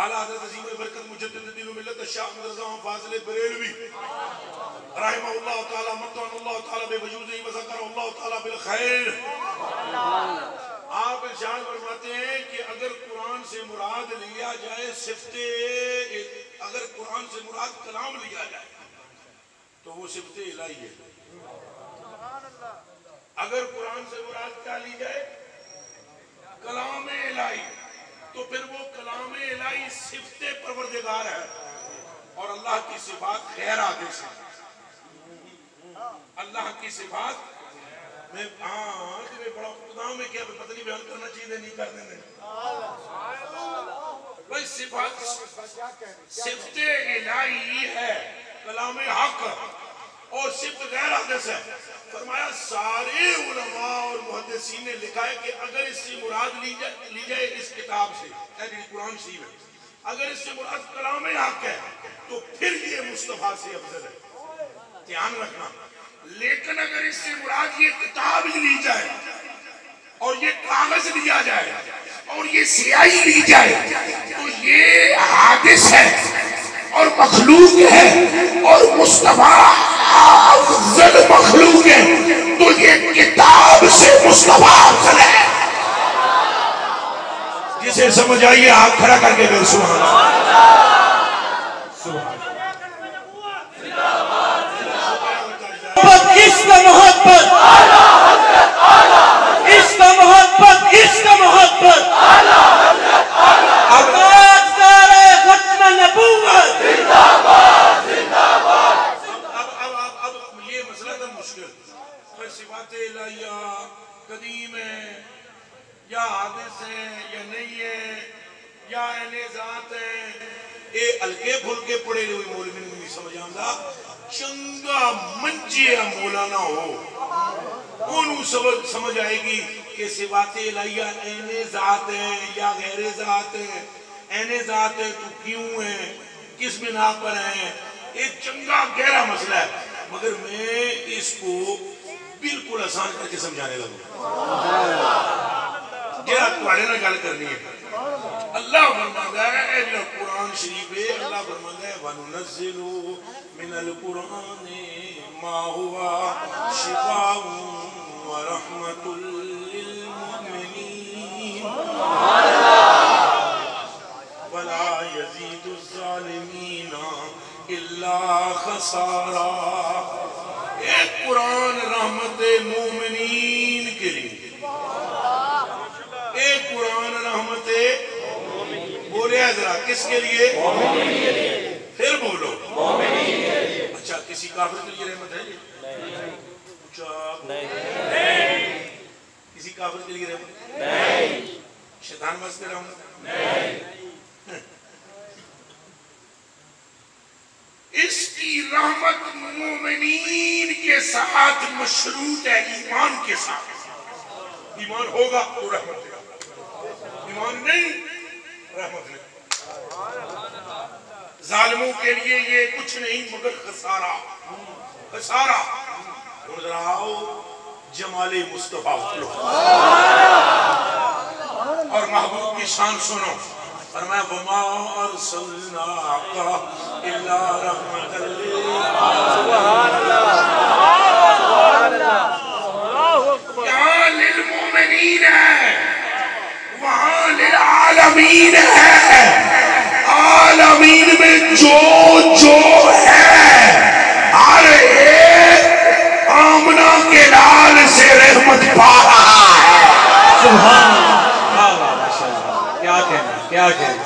اعلیٰ حضرت عظیم برکت مجدد دین و ملت شاہ احمد رضا فاضل بریلوی رحمہ اللہ تعالی متعن اللہ تعالی بے وجودہ وذکر اللہ تعالی بالخیر. آپ ارشاد فرماتے ہیں کہ اگر قرآن سے مراد لیا جائے صفت، اگر قرآن سے مراد کلام لیا جائے تو وہ صفت الہی ہے. اگر قرآن سے مراد کیا لی جائے کلام الہی تو پھر وہ کلام الہی صفت پروردگار ہے. اور اللہ کی صفات غیر عادث ہے. اللہ کی صفات میں بڑا خدا میں کیا پتہ نہیں بیان کرنا چاہیے نہیں کرنے میں بھائی صفات صفت الہی ہے کلام حق اور صفت غیر حادث ہے. فرمایا سارے علماء اور محدثین نے لکھا ہے کہ اگر اس سے مراد لی جائے اس کتاب سے قرآن شریف ہے، اگر اس سے مراد کلام حق ہے تو پھر یہ مصطفیٰ سے افضل ہے. دھیان رکھنا. لیکن اگر اس سے مراد یہ کتاب لی جائے اور یہ کاغذ لیا جائے اور یہ سیاہی لی جائے تو یہ حادث ہے اور مخلوق ہے اور مصطفیٰ افضل مخلوق ہے تو یہ کتاب سے مصطفیٰ افضل ہے. جسے سمجھ آئیے ہاتھ کھڑا کر کے بول سبحان اللہ. اس کا محبت اس کا محبت اس کا محبت آغازدار ختم نبوت. اب یہ مسئلہ تھا مشکل. صفات الہیہ قدیم ہے یا حادث ہے یا نہیں ہے یا اہل ذات ہے. اے ہلکے پھلکے پڑے ہوئے مولوی نہیں سمجھ آندا. چنگا منجی مولانا ہو انہوں سمجھ آئے گی کہ صفات الہیہ این ذات ہے یا غیر ذات ہے. این ذات ہے تو کیوں ہے کس بنا پر ہے. ایک چنگا گہرا مسئلہ ہے مگر میں اس کو بالکل آسان کر کے سمجھانے لگوں. جہاں تمہارے نہ گل کرنی ہے. اللہ فرماتا ہے جو قرآن شریف ہے اللہ فرماتا ہے وَنُنَزِّلُ مِنَ الْقُرْآنِ مَا هُوَ شِفَاءٌ وَرَحْمَةٌ لِّلْمُؤْمِنِينَ وَلَا يَزِيدُ الظَّالِمِينَ إِلَّا خَسَارًا. ایک قرآن رحمت مومنین کے لیے، ایک قرآن رحمت بولے ذرا کس کے لیے؟ مومنین کے لیے. پھر بولو مومنین کے لیے. اچھا کسی کافر کے لیے رحمت ہے یہ؟ نہیں. کسی کافر کے لیے رحمت نہیں. شیطان واسطے رحمت نہیں. اس کی رحمت مومنین کے ساتھ مشروط ہے ایمان کے ساتھ. ایمان ہوگا تو رحمت ہے، ایمان نہیں رحمت نہیں. ظالموں کے لیے یہ کچھ نہیں مگر خسارہ. خسارہ. آؤ جمال مصطفیٰ اور محبوب کی شان سنو. فرمایا وَمَا أَرْسَلْنَاكَ إِلَّا رَحْمَةً لِّلْعَالَمِينَ. یہاں للمومنین ہے وہاں للعالمین ہے. عالمین میں جو ہے ہر ایک آمنہ کے لال سے رحمت پا رہا ہے. سبحان اللہ. کیا کہنا